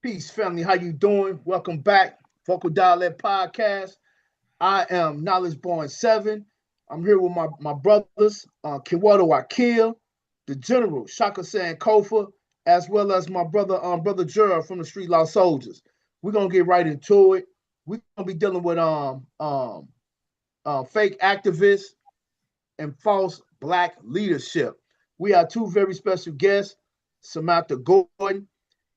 Peace, family. How you doing? Welcome back, Vocal Dialect Podcast. I am Knowledge Born 7. I'm here with my brothers, Kiwato Akil, the General, Shaka San Kofa, as well as my brother Gerald from the Street Law Soldiers. We're gonna get right into it. We're gonna be dealing with fake activists and false black leadership. We have two very special guests, Samantha Gordon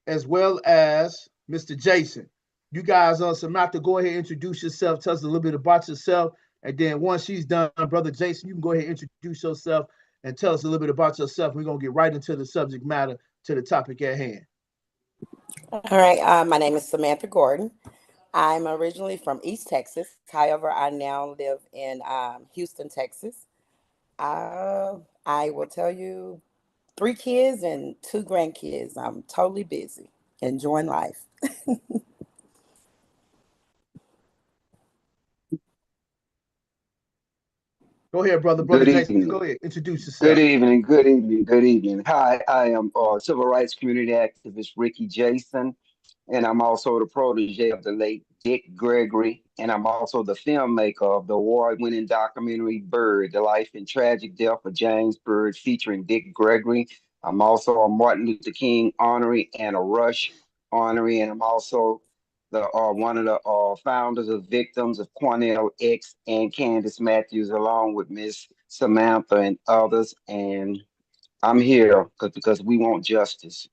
as well as Mr. Jason. You guys, Samantha, go ahead and introduce yourself. Tell us a little bit about yourself. And then once she's done, Brother Jason, you can go ahead and introduce yourself and tell us a little bit about yourself. We're going to get right into the subject matter, to the topic at hand. All right. My name is Samantha Gordon. I'm originally from East Texas. However, I now live in Houston, Texas. I will tell you 3 kids and 2 grandkids. I'm totally busy, enjoying life. Go ahead, brother. Brother Good Jason, go evening. ahead. Introduce Good yourself. evening. Good evening. Good evening. Hi, I am civil rights community activist Ricky Jason, and I'm also the protege of the late Dick Gregory, and I'm also the filmmaker of the award-winning documentary Bird: The Life and Tragic Death of James Bird, featuring Dick Gregory. I'm also a Martin Luther King honoree and a Rush honoree, and I'm also the one of the founders of Victims of Cornell X and Candace Matthews, along with Miss Samantha and others. And I'm here because we want justice.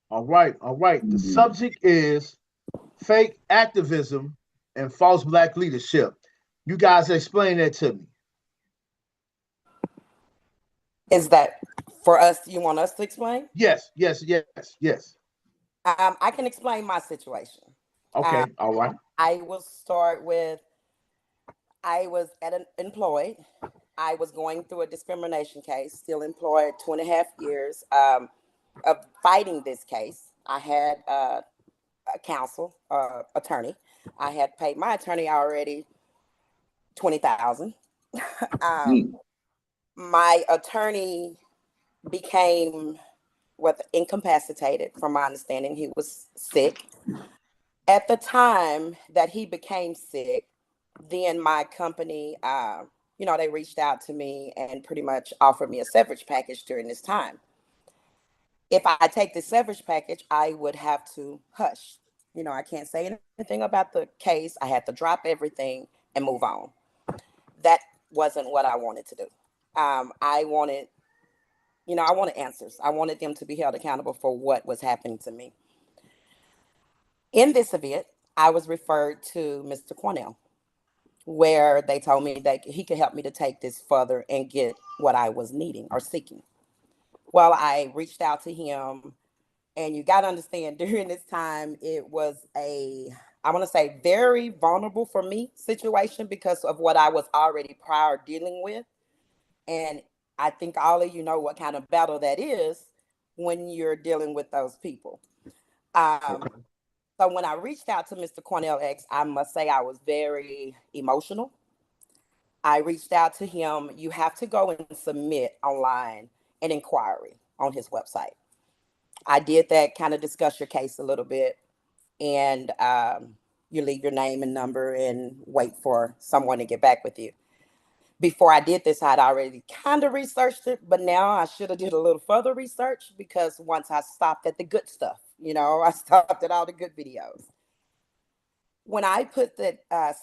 All right. All right. The Mhm. subject is fake activism and false black leadership. You guys explain that to me. Is that for us? You want us to explain? Yes, yes, yes, yes. I can explain my situation. Um, Okay. All right. I will start with I was employed. I was going through a discrimination case, still employed 2.5 years of fighting this case. I had a counsel, attorney. I had paid my attorney already 20,000. um, Mm. my attorney became incapacitated. From my understanding, he was sick. At the time that he became sick, then my company, they reached out to me and pretty much offered me a severance package during this time. If I take the severance package, I would have to hush. I can't say anything about the case. I had to drop everything and move on. That wasn't what I wanted to do. I wanted, I wanted answers. I wanted them to be held accountable for what was happening to me. In this event, I was referred to Mr. Cornell, where they told me that he could help me to take this further and get what I was needing or seeking. Well, I reached out to him, and you got to understand during this time, it was I want to say, very vulnerable for me situation because of what I was already prior dealing with. And I think all of you know what kind of battle that is when you're dealing with those people. Um, Okay. so when I reached out to Mr. Cornell X, I must say I was very emotional. I reached out to him. You have to go and submit online an inquiry on his website. I did that, kind of discuss your case a little bit, and you leave your name and number and wait for someone to get back with you. Before I did this, I'd already kind of researched it, but now I should have did a little further research because once I stopped at the good stuff, I stopped at all the good videos. When I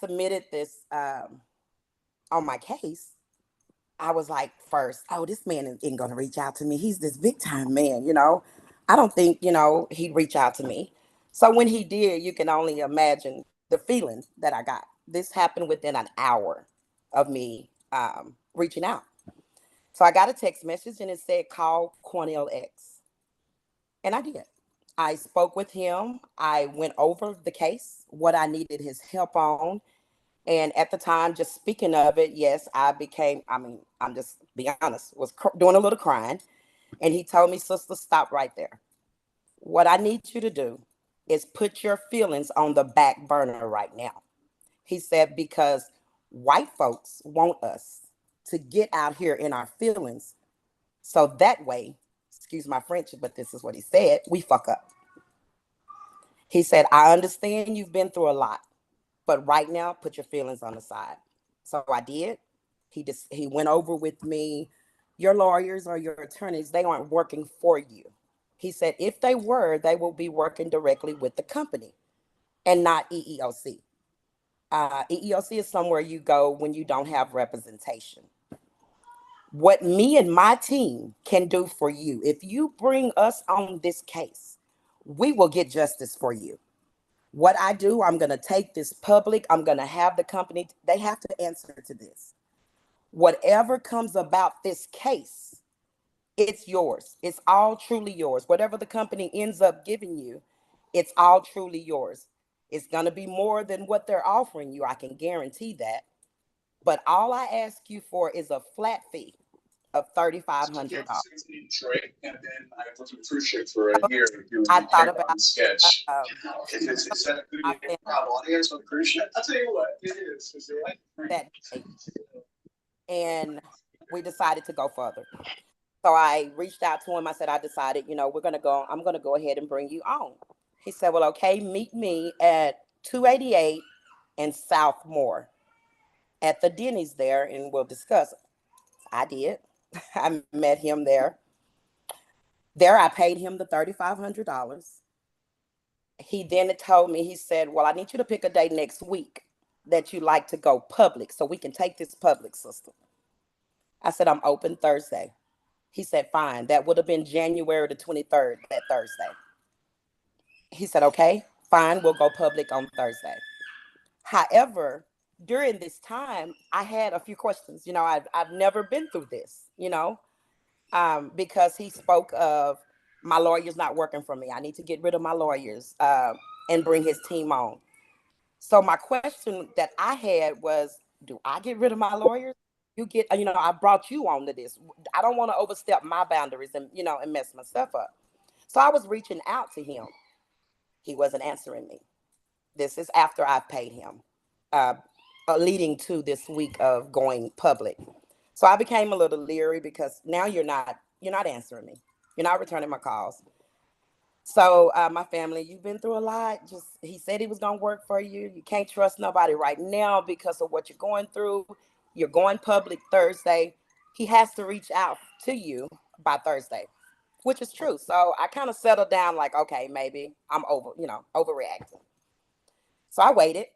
submitted this on my case, I was like, first, oh, this man isn't going to reach out to me. He's this big time man. I don't think, he'd reach out to me. So when he did, you can only imagine the feeling that I got. This happened within an hour of me reaching out. So I got a text message and it said, call Cornell X. And I did. I spoke with him. I went over the case, what I needed his help on. And at the time, just speaking of it, yes, I'm just be honest, was doing a little crying. And he told me, sister, stop right there. what I need you to do is put your feelings on the back burner right now. He said, because white folks want us to get out here in our feelings. So that way, excuse my French, but this is what he said, we fuck up. He said, I understand you've been through a lot, but right now, put your feelings on the side. So I did. He went over with me, your lawyers or your attorneys, they aren't working for you. He said, if they were, they will be working directly with the company and not EEOC. EEOC is somewhere you go when you don't have representation. What me and my team can do for you, if you bring us on this case, we will get justice for you. What I do, I'm going to take this public. I'm going to have the company, they have to answer to this. Whatever comes about this case, it's yours. It's all truly yours. Whatever the company ends up giving you, it's all truly yours. It's going to be more than what they're offering you. I can guarantee that. But all I ask you for is a flat fee of $3,500. And then I worked on a cruise ship for a year doing I thought camera about sketch. uh, Is that a my good proud audience on the cruise ship? I'll tell you what, it is. Is it like that day, and we decided to go further. So I reached out to him. I said, I decided, I'm going to go ahead and bring you on. He said, well, okay, meet me at 288 and Southmore at the Denny's there, and we'll discuss. I did. I met him there. There, I paid him the $3,500. He then told me, he said, well, I need you to pick a day next week that you like to go public so we can take this public, sister. I said, I'm open Thursday. He said, fine. That would have been January the 23rd, that Thursday. He said, okay, fine. We'll go public on Thursday. However, during this time, I had a few questions. I've never been through this, because he spoke of my lawyers not working for me. I need to get rid of my lawyers and bring his team on. So my question that I had was, do I get rid of my lawyers? I brought you on to this. I don't want to overstep my boundaries and mess myself up. So I was reaching out to him. He wasn't answering me. This is after I paid him, leading to this week of going public. So I became a little leery because now you're not answering me. You're not returning my calls. So my family, you've been through a lot. He said he was going to work for you. You can't trust nobody right now because of what you're going through. You're going public Thursday. He has to reach out to you by Thursday, which is true. So I kind of settled down like, okay, maybe I'm overreacting. So I waited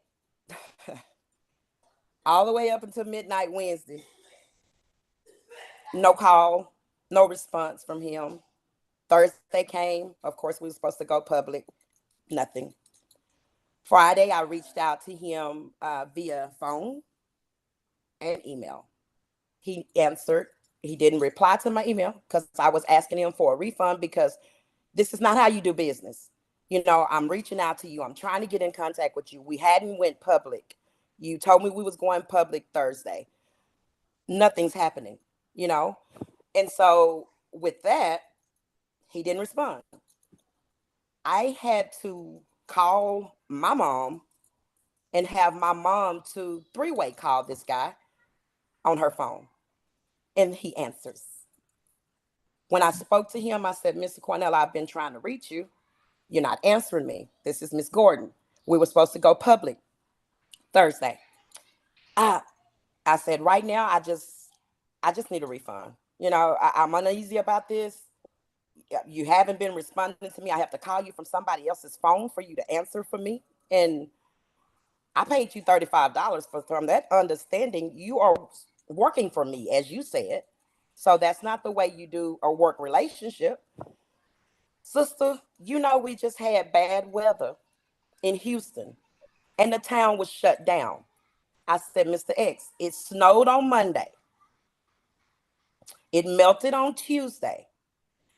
all the way up until midnight Wednesday. No call, no response from him. Thursday came. Of course, we were supposed to go public. Nothing. Friday, I reached out to him via phone and email. He answered. He didn't reply to my email because I was asking him for a refund because this is not how you do business. I'm reaching out to you. I'm trying to get in contact with you. We hadn't went public. You told me we was going public Thursday. Nothing's happening, And so with that, he didn't respond. I had to call my mom and have my mom to three-way call this guy on her phone. And he answers. When I spoke to him, I said, Mr. Cornell, I've been trying to reach you. You're not answering me. This is Miss Gordon. We were supposed to go public Thursday. I said, right now, I just need a refund. I'm uneasy about this. You haven't been responding to me. I have to call you from somebody else's phone for you to answer for me. And I paid you $35 from that understanding. You are working for me, as you said. So that's not the way you do a work relationship. Sister, we just had bad weather in Houston and the town was shut down. I said, Mr. X, it snowed on Monday. It melted on Tuesday.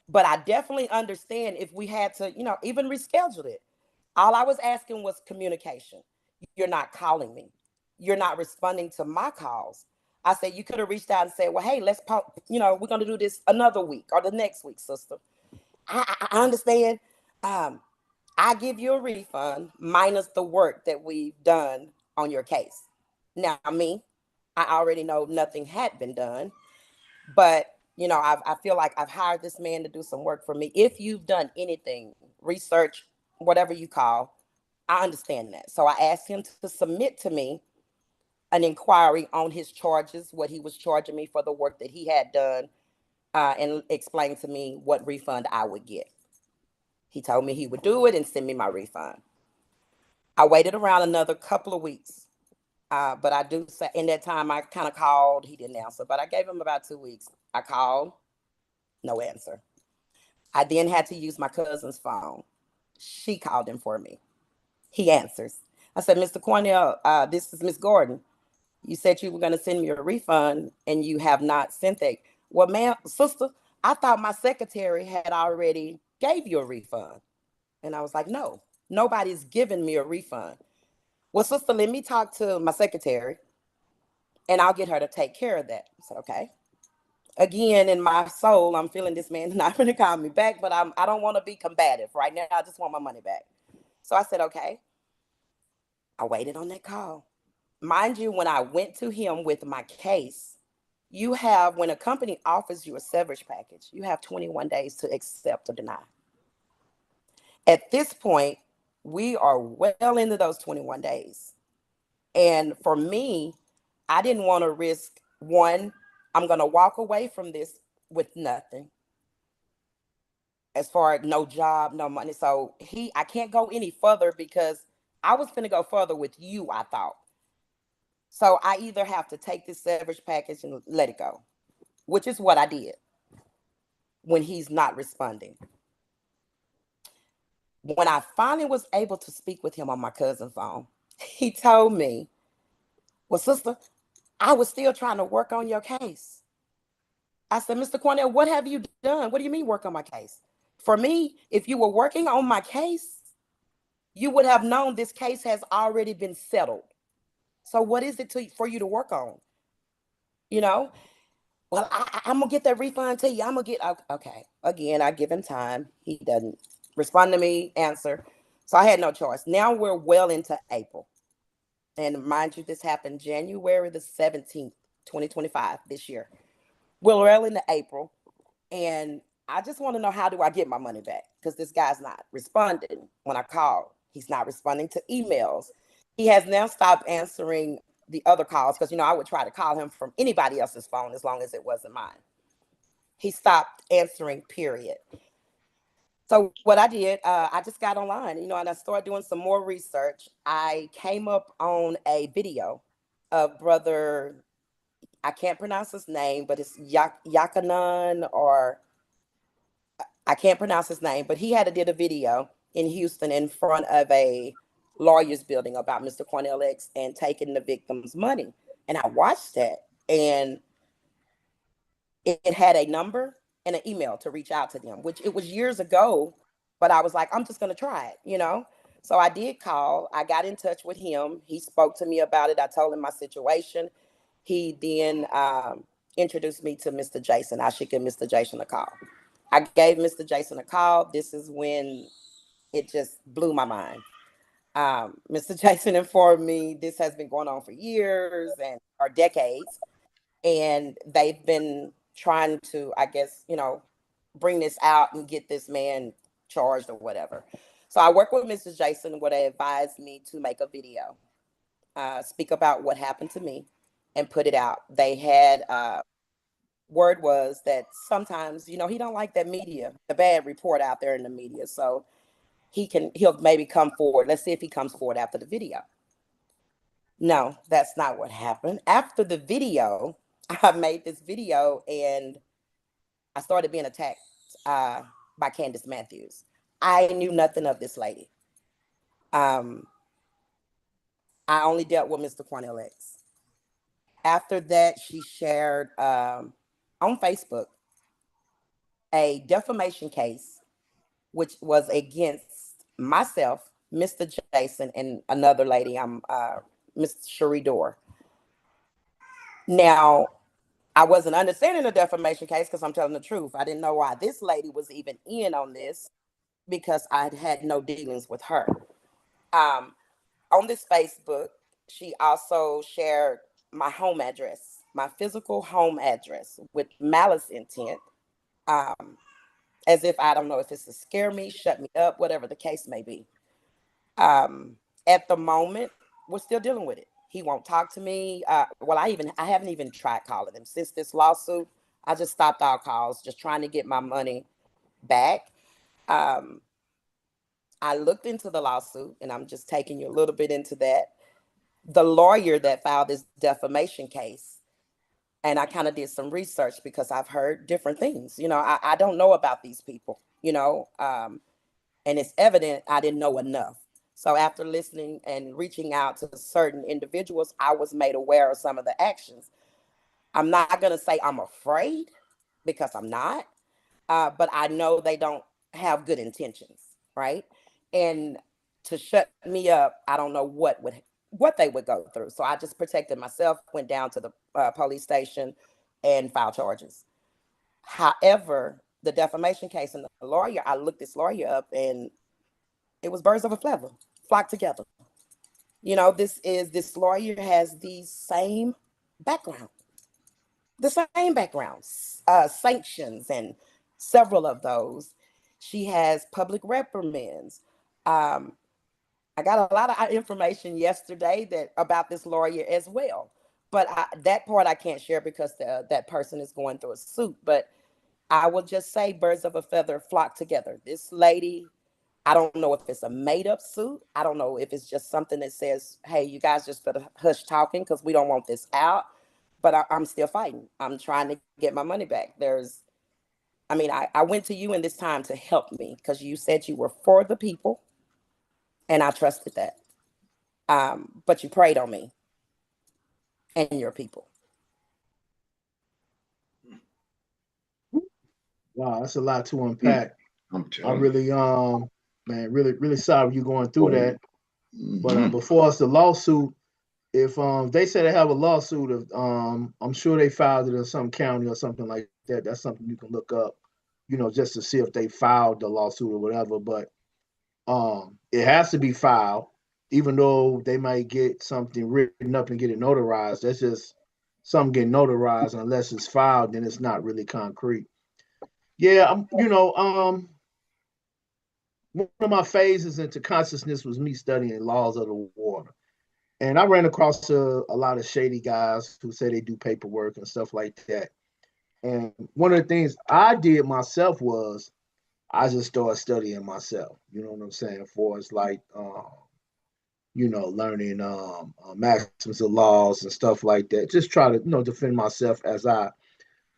But I definitely understand if we had to, even reschedule it. All I was asking was communication. You're not calling me. You're not responding to my calls. I said, you could have reached out and said, well, hey, let's we're going to do this another week or the next week, sister. I understand, I give you a refund minus the work that we've done on your case. Now, me, I already know nothing had been done, but I feel like I've hired this man to do some work for me. If you've done anything, research, whatever you call, I understand that. So I asked him to submit to me an inquiry on his charges, what he was charging me for the work that he had done, and explain to me what refund I would get. He told me he would do it and send me my refund. I waited around another couple of weeks. But I do say in that time I kind of called, he didn't answer, but I gave him about 2 weeks. I called, no answer. I then had to use my cousin's phone. She called him for me. He answers. I said, Mr. Cornell, this is Miss Gordon. You said you were going to send me a refund and you have not sent that. Well, ma'am, sister, I thought my secretary had already gave you a refund. And I was like, no, nobody's given me a refund. Well, sister, let me talk to my secretary and I'll get her to take care of that. I said, okay. Again, in my soul, I'm feeling this man not going to call me back, but I don't want to be combative right now. I just want my money back. So I said, okay. I waited on that call. Mind you, when I went to him with my case, when a company offers you a severance package, you have 21 days to accept or deny. At this point, we are well into those 21 days. And for me, I didn't want to risk one, I'm going to walk away from this with nothing. As far as no job, no money. So I can't go any further because I was going to go further with you, I thought. So I either have to take this severance package and let it go, which is what I did when he's not responding. When I finally was able to speak with him on my cousin's phone, he told me, well, sister, I was still trying to work on your case. I said, Mr. Cornell, what have you done? What do you mean work on my case? For me, if you were working on my case, you would have known this case has already been settled. So what is it for you to work on? Well, I'm going to get that refund to you. I'm going to get, okay. Again, I give him time. He doesn't respond to me, answer. So I had no choice. Now we're well into April. And mind you, this happened January the 17th, 2025, this year. We're well into April. And I just want to know, how do I get my money back? Because this guy's not responding when I call. He's not responding to emails. He has now stopped answering the other calls because, I would try to call him from anybody else's phone as long as it wasn't mine. He stopped answering, period. So what I did, I just got online, and I started doing some more research. I came up on a video of brother, I can't pronounce his name, but it's Yakanan, or I can't pronounce his name, but he did a video in Houston in front of a lawyer's building about Mr. Cornell X and taking the victim's money. And I watched that, and it had a number and an email to reach out to them, which it was years ago, but I was like, I'm just going to try it. So I did call. I got in touch with him. He spoke to me about it. I told him my situation. He then introduced me to Mr. Jason. I should give Mr. Jason a call. I gave Mr. Jason a call. This is when it just blew my mind. Mr. Jason informed me this has been going on for years or decades, and they've been trying to, I guess, bring this out and get this man charged or whatever. So I worked with Mr. Jason, where they advised me to make a video, speak about what happened to me, and put it out. They had word was that sometimes, he don't like that media, the bad report out there in the media. So he'll maybe come forward. Let's see if he comes forward after the video. No, that's not what happened. After the video, I made this video and I started being attacked by Candace Matthews. I knew nothing of this lady. I only dealt with Mr. Cornell X. After that, she shared on Facebook a defamation case, which was against myself, Mr. Jason, and another lady, Miss Cherie Dorr. Now, I wasn't understanding the defamation case because I'm telling the truth. I didn't know why this lady was even in on this. because I'd had no dealings with her. On this Facebook, she also shared my home address, my physical home address, with malice intent, as if, I don't know if it's to scare me, shut me up, whatever the case may be. At the moment, we're still dealing with it. He won't talk to me. Well, I haven't even tried calling him since this lawsuit. I just stopped all calls, just trying to get my money back. I looked into the lawsuit, and I'm just taking you a little bit into that. The lawyer that filed this defamation case, and I kind of did some research because I've heard different things. I don't know about these people, and it's evident I didn't know enough. So after listening and reaching out to certain individuals, I was made aware of some of the actions. I'm not going to say I'm afraid, because I'm not, but I know they don't have good intentions, right? And to shut me up, I don't know what they would go through. So I just protected myself, went down to the police station and filed charges. However, the defamation case and the lawyer, I looked this lawyer up, and it was birds of a feather flocked together. This lawyer has the same background, sanctions, and several of those. She has public reprimands. I got a lot of information yesterday about this lawyer as well, but that part I can't share because that person is going through a suit. But I will just say birds of a feather flock together. This lady, I don't know if it's a made up suit. I don't know if it's just something that says, hey, you guys just better hush talking because we don't want this out. But I'm still fighting. I'm trying to get my money back. I went to you in this time to help me because you said you were for the people, and I trusted that. But you preyed on me and your people. Wow, that's a lot to unpack. I'm I telling really, man, really, really sorry you're going through that. you. But before it's the lawsuit, if they say they have a lawsuit, of I'm sure they filed it in some county or something like that. That's something you can look up, just to see if they filed the lawsuit or whatever. But it has to be filed, even though they might get something written up and get it notarized. That's just something getting notarized. Unless it's filed, then it's not really concrete. Yeah, one of my phases into consciousness was me studying laws of the water. And I ran across a lot of shady guys who say they do paperwork and stuff like that. And one of the things I did myself was I just started studying myself. You know what I'm saying? For it's like, learning maxims of laws and stuff like that. Just try to, defend myself as I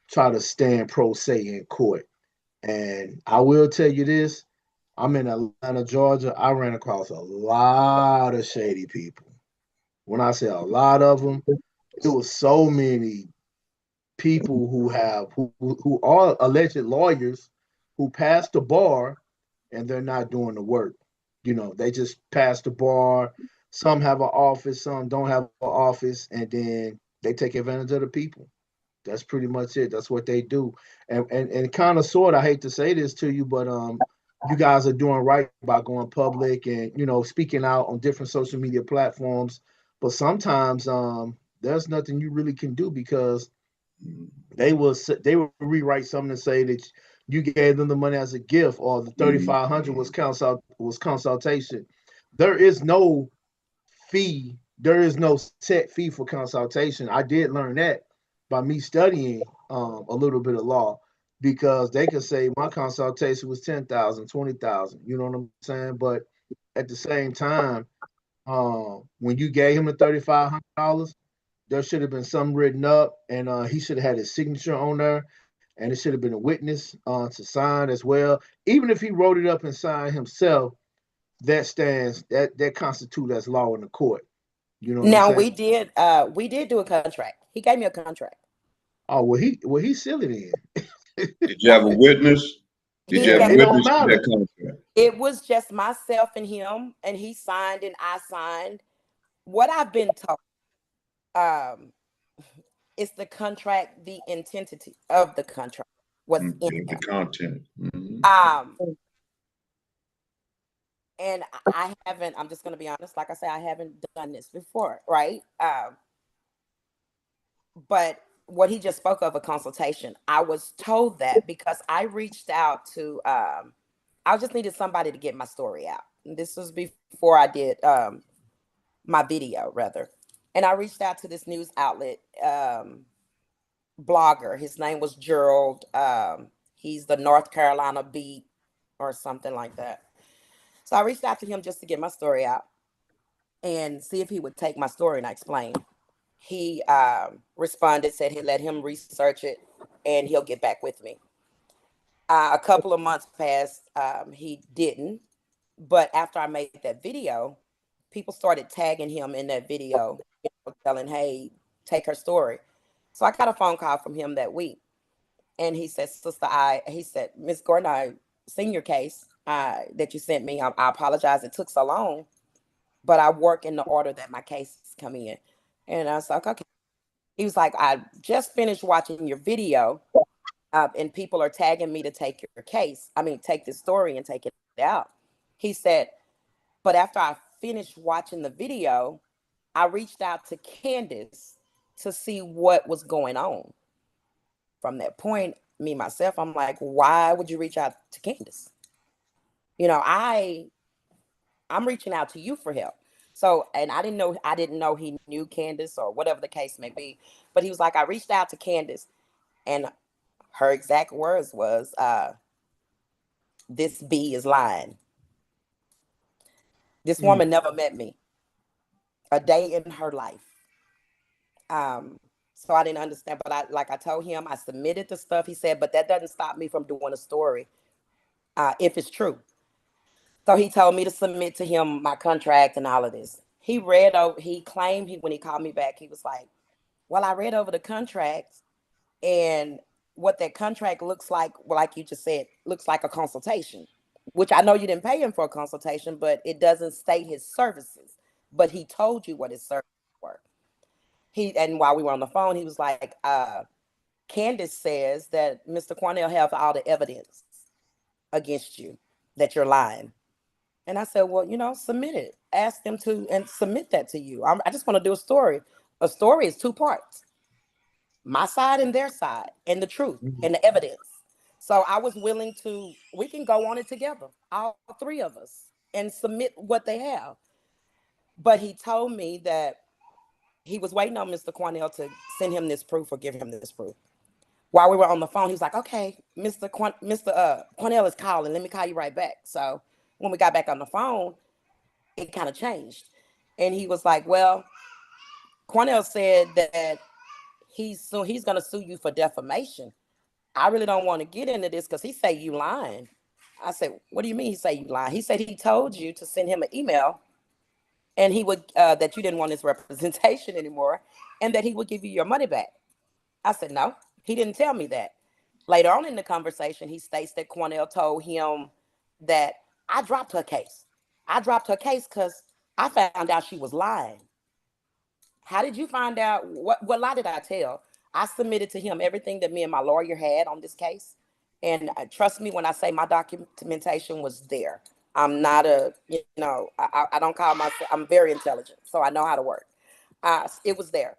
try to stand pro se in court. And I will tell you this, I'm in Atlanta, Georgia. I ran across a lot of shady people. When I say a lot of them, it was so many people who are alleged lawyers who passed the bar and they're not doing the work. They just passed the bar. Some have an office, some don't have an office, and then they take advantage of the people. That's pretty much it. That's what they do. And kind of sort, I hate to say this to you, but you guys are doing right by going public and speaking out on different social media platforms. But sometimes there's nothing you really can do because they will rewrite something to say that you gave them the money as a gift or the 3,500 was consultation. There is no fee. There is no set fee for consultation. I did learn that by me studying a little bit of law because they could say my consultation was 10,000, 20,000. You know what I'm saying? But at the same time, when you gave him the $3,500, there should have been something written up, and he should have had his signature on there, and it should have been a witness to sign as well. Even if he wrote it up and signed himself, that constitutes as law in the court. You know what I'm Now saying? we did do a contract. He gave me a contract. Oh, he sealed it in. Did you have a witness? Did He you have Yeah, a it gave don't witness to matter. that contract? It was just myself and him, and he signed and I signed. What I've been told, um, is the contract, the intensity of the contract was in Okay, the there. content. Um, And I haven't, I'm just going to be honest, like I said, I haven't done this before, right? But what he just spoke of, a consultation, I was told that because I reached out to, I just needed somebody to get my story out. And this was before I did my video, rather. And I reached out to this news outlet blogger. His name was Gerald. He's the North Carolina Beat or something like that. So I reached out to him just to get my story out and see if he would take my story and explain. He responded, said he'd let him research it and he'll get back with me. A couple of months passed. He didn't. But after I made that video, people started tagging him in that video, telling, hey, take her story. So I got a phone call from him that week. And he said, Sister, he said, Miss Gordon, I seen your case that you sent me. I apologize it took so long, but I work in the order that my cases come in. And I was like, okay. He was like, I just finished watching your video and people are tagging me to take your case. I mean, take this story and take it out. He said, but after I finished watching the video, I reached out to Candace to see what was going on. From that point, me, myself, I'm like, why would you reach out to Candace? You know, I'm reaching out to you for help. So, and I didn't know he knew Candace or whatever the case may be. But he was like, I reached out to Candace and her exact words was, this bee is lying. This woman never met me a day in her life. So I didn't understand, but like I told him, I submitted the stuff. He said, but that doesn't stop me from doing a story if it's true. So he told me to submit to him my contract and all of this. He claimed when he called me back, he was like, well, I read over the contract and what that contract looks like you just said, looks like a consultation, which I know you didn't pay him for a consultation, but it doesn't state his services. But he told you what his services were. And while we were on the phone, he was like, Candace says that Mr. Cornell has all the evidence against you, that you're lying. And I said, well, submit it. Ask them to and submit that to you. I just want to do a story. A story is two parts, my side and their side, and the truth and the evidence. So I was willing we can go on it together, all three of us, and submit what they have. But he told me that he was waiting on Mr. Cornell to send him this proof or give him this proof. While we were on the phone, he was like, okay, Mr. Cornell is calling. Let me call you right back. So when we got back on the phone, it kind of changed. And he was like, well, Cornell said that he's going to sue you for defamation. I really don't want to get into this because he say you lying. I said, what do you mean he say you lying? He said he told you to send him an email and he would, that you didn't want his representation anymore and that he would give you your money back. I said, no, he didn't tell me that. Later on in the conversation, he states that Cornell told him that I dropped her case. I dropped her case because I found out she was lying. How did you find out? What lie did I tell? I submitted to him everything that me and my lawyer had on this case. And trust me when I say my documentation was there. I'm not I don't call myself, I'm very intelligent, so I know how to work. It was there.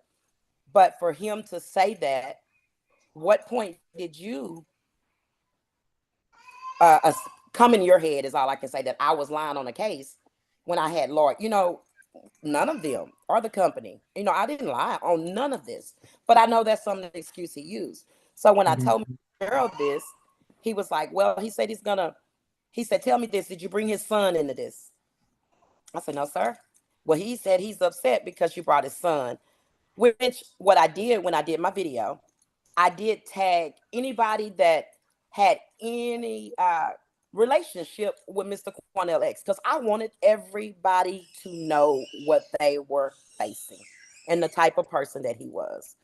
But for him to say that, what point did you come in your head is all I can say, that I was lying on a case when I had lawyer, none of them or the company, I didn't lie on none of this, but I know that's some of the excuse he used. So when I told Gerald this, he was like, well, he said tell me this, did you bring his son into this? I said, no, sir. Well, he said he's upset because you brought his son, which what I did when I did my video, I did tag anybody that had any relationship with Mr. Cornell X, because I wanted everybody to know what they were facing and the type of person that he was.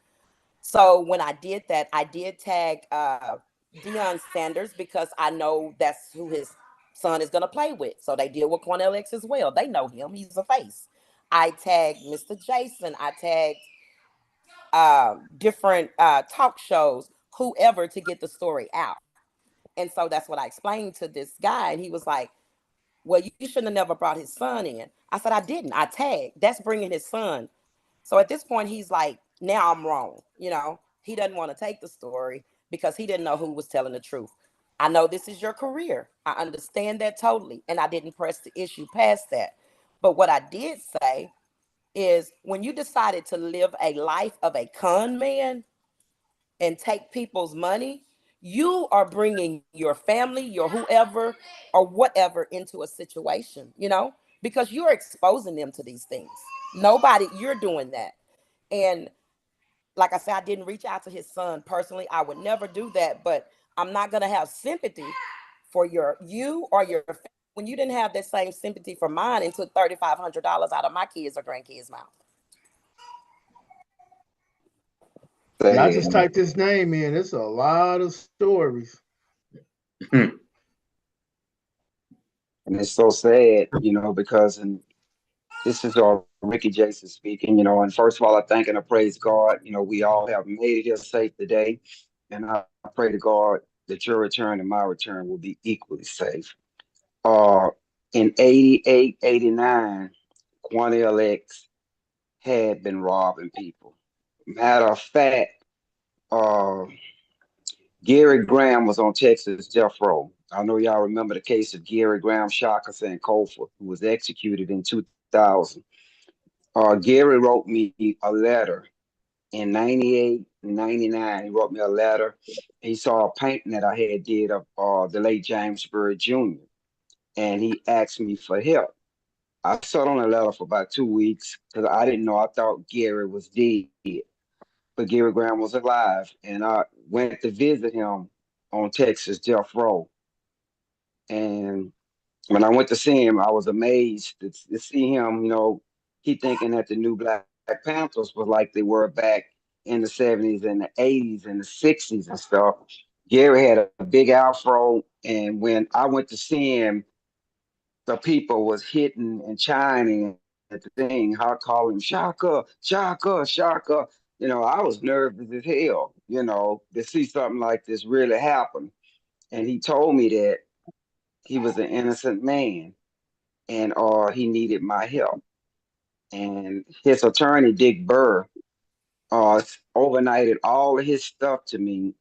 So when I did that, I did tag Deion Sanders because I know that's who his son is going to play with. So they deal with Cornell X as well. They know him. He's a face. I tagged Mr. Jason. I tagged different talk shows, whoever, to get the story out. And so that's what I explained to this guy. And he was like, well, you shouldn't have never brought his son in. I said, I didn't. I tagged. That's bringing his son. So at this point, he's like, now I'm wrong. You know, he doesn't want to take the story because he didn't know who was telling the truth. I know this is your career. I understand that totally. And I didn't press the issue past that. But what I did say is when you decided to live a life of a con man and take people's money, you are bringing your family, your whoever or whatever into a situation, you know, because you're exposing them to these things. Nobody, you're doing that. And like I said, I didn't reach out to his son personally. I would never do that, but I'm not going to have sympathy for you or your family when you didn't have that same sympathy for mine and took $3,500 out of my kids or grandkids' mouth. Yeah, I just typed his name in. It's a lot of stories. And it's so sad, you know, because this is Ricky Jason speaking, you know, and first of all, I thank and I praise God. You know, we all have made it here safe today. And I pray to God that your return and my return will be equally safe. Uh, in 88, 89, Quanell X had been robbing people. Matter of fact, uh, Gary Graham was on Texas death row. I know y'all remember the case of Gary Graham, Shaka, and Kofor, who was executed in 2000. Gary wrote me a letter in 98, 99. He wrote me a letter. He saw a painting that I had did of the late James Byrd Jr. And he asked me for help. I sat on the letter for about 2 weeks because I didn't know. I thought Gary was dead, but Gary Graham was alive. And I went to visit him on Texas death row. And when I went to see him, I was amazed to see him, you know, he thinking that the new Black Panthers was like they were back in the 70s and the 80s and the 60s and stuff. Gary had a big afro, and when I went to see him, the people was hitting and chiming at the thing. I call him Shaka, Shaka, Shaka. You know, I was nervous as hell, you know, to see something like this really happen. And he told me that he was an innocent man and he needed my help. And his attorney, Dick Burr, overnighted all of his stuff to me.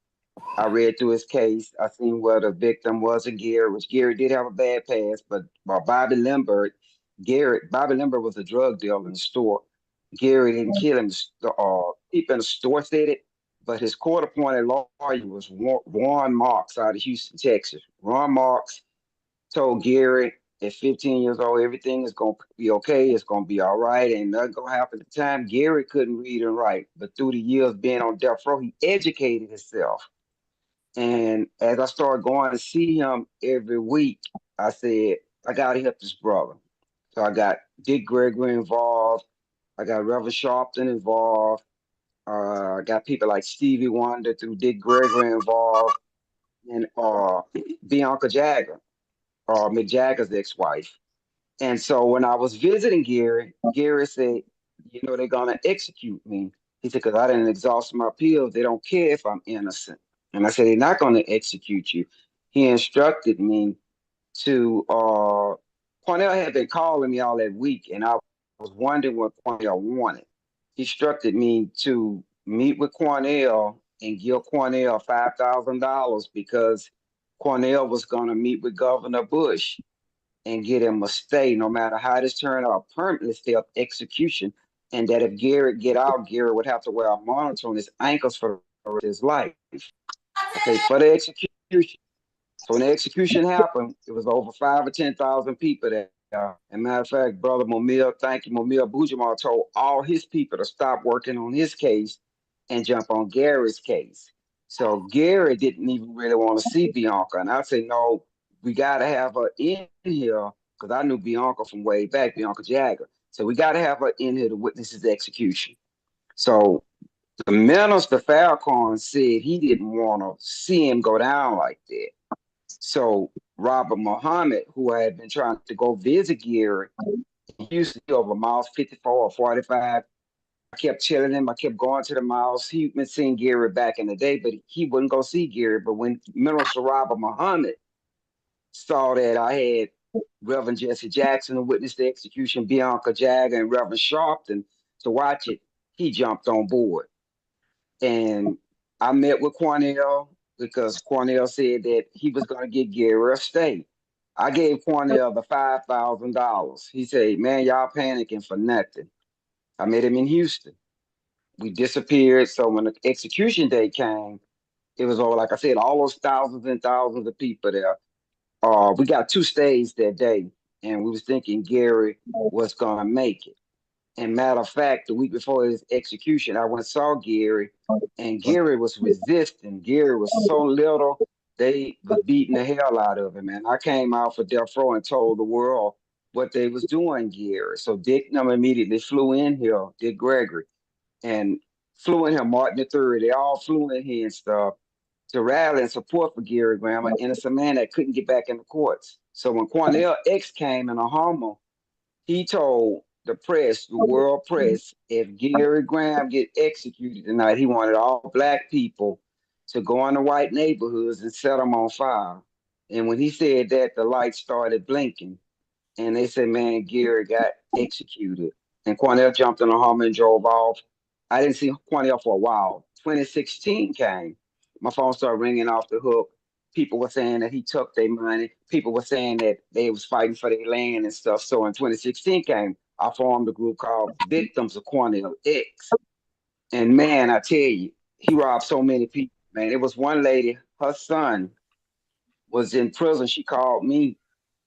I read through his case. I seen where the victim was a Gary, which Gary did have a bad past, but Bobby Lindbergh, Bobby Lindbergh was a drug dealer in the store. Gary didn't kill him. People in the store said it, but his court-appointed lawyer was Ron Marks out of Houston, Texas. Ron Marks told Gary at 15 years old, everything is going to be okay. It's going to be all right. Ain't nothing going to happen. At the time, Gary couldn't read and write, but through the years being on death row, he educated himself. And as I started going to see him every week, I said, I got to help this brother. So I got Dick Gregory involved. I got Reverend Sharpton involved. I got people like Stevie Wonder through Dick Gregory involved. And Bianca Jagger, Mick Jagger's ex-wife. And so when I was visiting Gary, Gary said, you know, they're going to execute me. He said, because I didn't exhaust my appeals. They don't care if I'm innocent. And I said, they're not going to execute you. He instructed me to, Cornell had been calling me all that week, and I was wondering what Cornell wanted. He instructed me to meet with Cornell and give Cornell $5,000 because Cornell was going to meet with Governor Bush and get him a stay, no matter how this turned out, permanently stay up execution. And that if Garrett get out, Garrett would have to wear a monitor on his ankles for his life. Okay, for the execution. So when the execution happened, it was over 5 or 10,000 people there. And matter of fact, Brother Momil, thank you, Momil Bujamal told all his people to stop working on his case and jump on Gary's case. So Gary didn't even really want to see Bianca. And I said, no, we got to have her in here because I knew Bianca from way back, Bianca Jagger. So we got to have her in here to witness his execution. So the minister Falcon said he didn't want to see him go down like that. So Robert Muhammad, who had been trying to go visit Gary, he used to be over miles 54 or 45. I kept telling him, I kept going to the miles. He'd been seeing Gary back in the day, but he wouldn't go see Gary. But when Minister Robert Muhammad saw that I had Reverend Jesse Jackson to witness the execution, Bianca Jagger and Reverend Sharpton to watch it. He jumped on board. And I met with Cornell because Cornell said that he was going to get Gary a stay. I gave Cornell the $5,000. He said, man, y'all panicking for nothing. I met him in Houston. We disappeared. So when the execution day came, it was all, like I said, all those thousands and thousands of people there. We got 2 stays that day, and we was thinking Gary was going to make it. And matter of fact, the week before his execution, I went and saw Gary, and Gary was resisting. Gary was so little, they was beating the hell out of him. And I came out for death row and told the world what they was doing, Gary. So Dick and them immediately flew in here, Dick Gregory, and flew in here, Martin III. They all flew in here and stuff to rally and support for Gary Graham, an innocent man that couldn't get back in the courts. So when Cornell X came in a Hummer, he told the press, the world press, if Gary Graham get executed tonight, he wanted all black people to go in the white neighborhoods and set them on fire. And when he said that, the lights started blinking. And they said, man, Gary got executed. And Cornell jumped in a Hummer and drove off. I didn't see Cornell for a while. 2016 came. My phone started ringing off the hook. People were saying that he took their money. People were saying that they was fighting for their land and stuff. So in 2016 came, I formed a group called Victims of Cornell X. And man, I tell you, he robbed so many people. Man, it was one lady, her son was in prison. She called me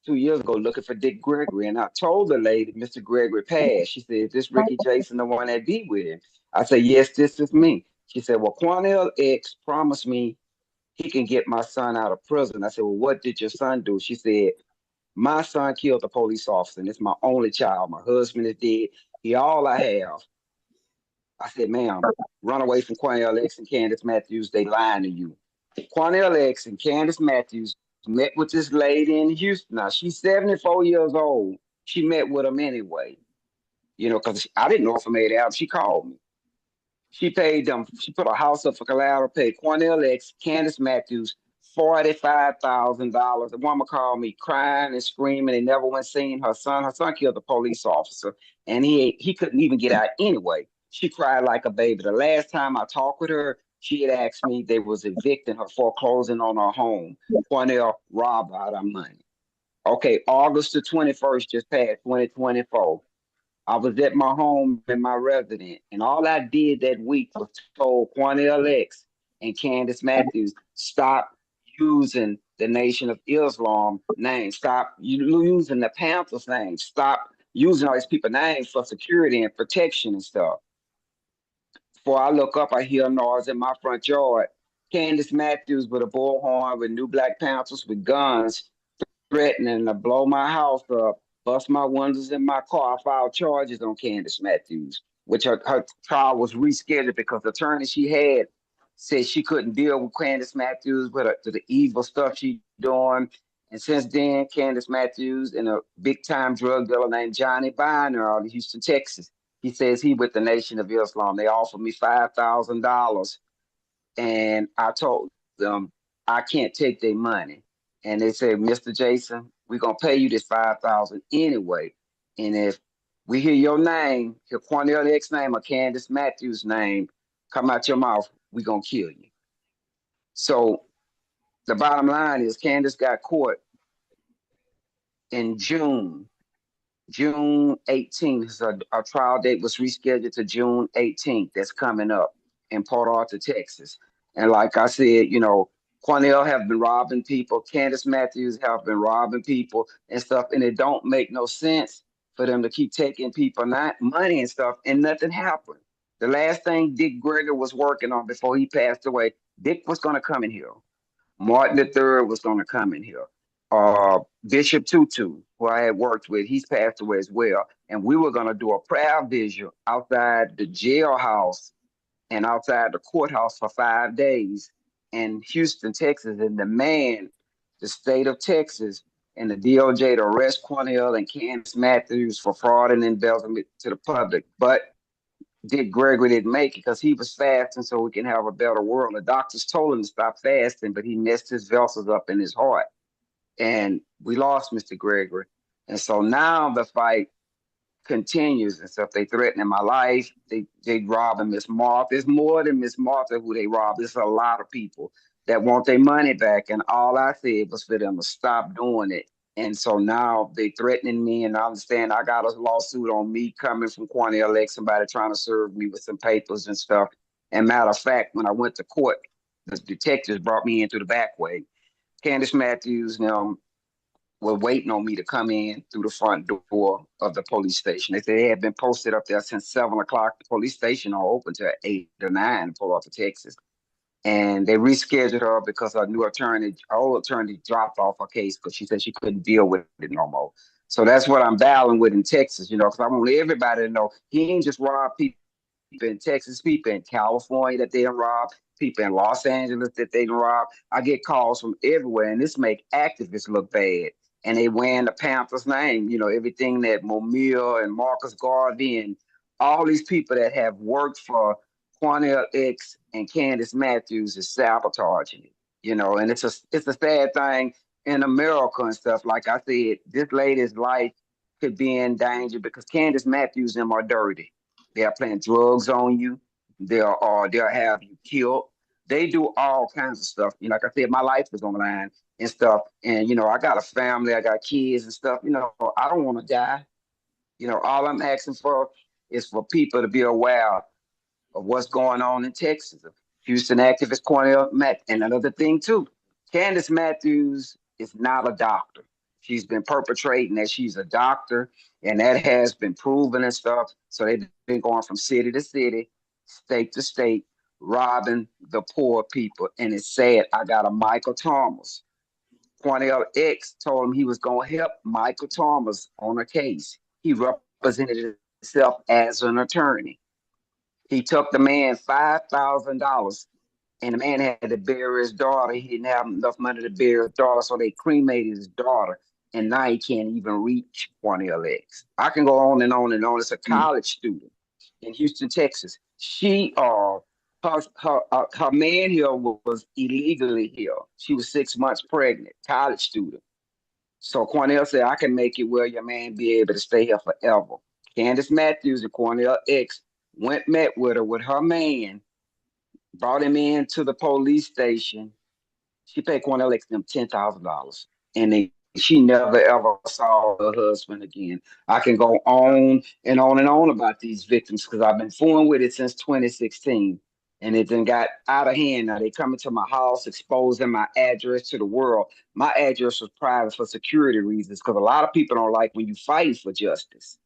2 years ago looking for Dick Gregory. And I told the lady, Mr. Gregory passed. She said, is this Ricky Jason, the one that be with him? I said, yes, this is me. She said, well, Cornell X promised me he can get my son out of prison. I said, well, what did your son do? She said, my son killed a police officer, and it's my only child. My husband is dead. He all I have. I said, ma'am, run away from Cornell X and Candace Matthews. They lying to you. Cornell X and Candace Matthews met with this lady in Houston. Now, she's 74 years old. She met with him anyway, because I didn't know if I made it out. She called me. She paid them. She put a house up for collateral, paid Cornell X, Candace Matthews, $45,000. The woman called me crying and screaming. They never went seeing her son. Her son killed a police officer, and he couldn't even get out anyway. She cried like a baby. The last time I talked with her, she had asked me they was evicting her, foreclosing on her home. Cornell robbed out her money. Okay, August the 21st just passed, 2024. I was at my home in my residence, and all I did that week was told Cornell X and Candace Matthews, stop using the Nation of Islam name, stop using the Panthers name, stop using all these people's names for security and protection and stuff. Before I look up, I hear noise in my front yard. Candace Matthews with a bullhorn with new Black Panthers with guns threatening to blow my house up, bust my windows in my car. I filed charges on Candace Matthews, which her trial was rescheduled because the attorney she had said she couldn't deal with Candace Matthews with the evil stuff she doing. And since then, Candace Matthews and a big-time drug dealer named Johnny Biner out of Houston, Texas, he says he with the Nation of Islam. They offered me $5,000, and I told them I can't take their money. And they said, Mr. Jason, we're going to pay you this $5,000 anyway. And if we hear your name, hear Cornell X name or Candace Matthews' name come out your mouth, we're going to kill you. So the bottom line is Candace got caught in June 18th. So our trial date was rescheduled to June 18th. That's coming up in Port Arthur, Texas. And like I said, Cornell have been robbing people. Candace Matthews have been robbing people and stuff. And it don't make no sense for them to keep taking people money and stuff, and nothing happened. The last thing Dick Gregory was working on before he passed away, Dick was going to come in here. Martin III was going to come in here. Bishop Tutu, who I had worked with, he's passed away as well. And we were going to do a prayer vigil outside the jailhouse and outside the courthouse for 5 days in Houston, Texas, and demand the state of Texas and the DOJ to arrest Cornell and Candace Matthews for fraud and embezzlement to the public. But Dick Gregory didn't make it because he was fasting so we can have a better world. The doctors told him to stop fasting, but he messed his vessels up in his heart. and we lost Mr. Gregory. And so now the fight continues and stuff. They threatening my life. They robbing Miss Martha. It's more than Miss Martha who they robbed. It's a lot of people that want their money back. And all I said was for them to stop doing it. And so now they threatening me, and I understand I got a lawsuit on me coming from Cornell X, somebody trying to serve me with some papers and stuff. And matter of fact, when I went to court, the detectives brought me in through the back way. Candace Matthews now were waiting on me to come in through the front door of the police station. They said they had been posted up there since 7 o'clock. The police station are open till 8 or 9 to pull off to Texas. And they rescheduled her because her old attorney dropped off her case because she said she couldn't deal with it no more. So that's what I'm battling with in Texas, because I want everybody to know he ain't just robbed people in Texas, people in California that they rob, people in Los Angeles that they rob. I get calls from everywhere, and this make activists look bad. And they wearing the Panthers name, everything that Momir and Marcus Garvey and all these people that have worked for Cornell X and Candace Matthews is sabotaging it, and it's a sad thing in America and stuff. Like I said, this lady's life could be in danger because Candace Matthews and them are dirty. They'll plant drugs on you. They'll have you killed. They do all kinds of stuff. Like I said, my life is on the line and stuff. And I got a family, I got kids and stuff. I don't want to die. All I'm asking for is for people to be aware of what's going on in Texas. Houston activist Cornell Matt. And another thing too, Candace Matthews is not a doctor. She's been perpetrating that she's a doctor, and that has been proven and stuff. So they've been going from city to city, state to state, robbing the poor people. And it's sad. I got a Michael Thomas. Cornell X told him he was going to help Michael Thomas on a case. He represented himself as an attorney. He took the man $5,000, and the man had to bury his daughter. He didn't have enough money to bury his daughter, so they cremated his daughter. And now he can't even reach Cornell X. I can go on and on and on. It's a college student in Houston, Texas. Her man here was illegally here. She was 6 months pregnant, college student. So Cornell said, I can make it where your man be able to stay here forever. Candace Matthews and Cornell X met with her with her man, brought him into the police station. She paid Cornell X them $10,000, and she never ever saw her husband again. I can go on and on and on about these victims because I've been fooling with it since 2016, and it then got out of hand. Now they come into my house, exposing my address to the world. My address was private for security reasons because a lot of people don't like when you fight for justice.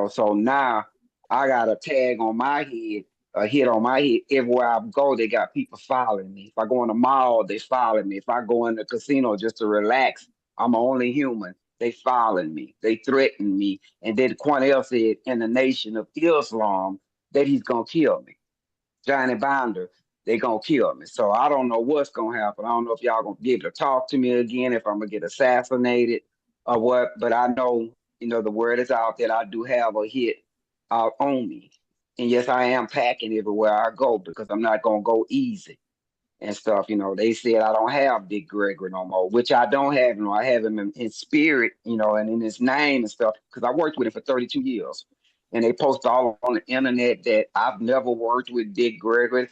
So now I got a tag on my head, a hit on my head. Everywhere I go, they got people following me. If I go in the mall, they following me. If I go in the casino just to relax, I'm only human. They following me. They threaten me. And then Cornell said in the Nation of Islam that he's going to kill me. Johnny Bonder, they going to kill me. So I don't know what's going to happen. I don't know if y'all going to be able to talk to me again, if I'm going to get assassinated or what. But I know, the word is out that I do have a hit on me. And yes, I am packing everywhere I go because I'm not going to go easy and stuff. They said I don't have Dick Gregory no more, which I don't have him. I have him in spirit, and in his name and stuff because I worked with him for 32 years. And they post all on the internet that I've never worked with Dick Gregory.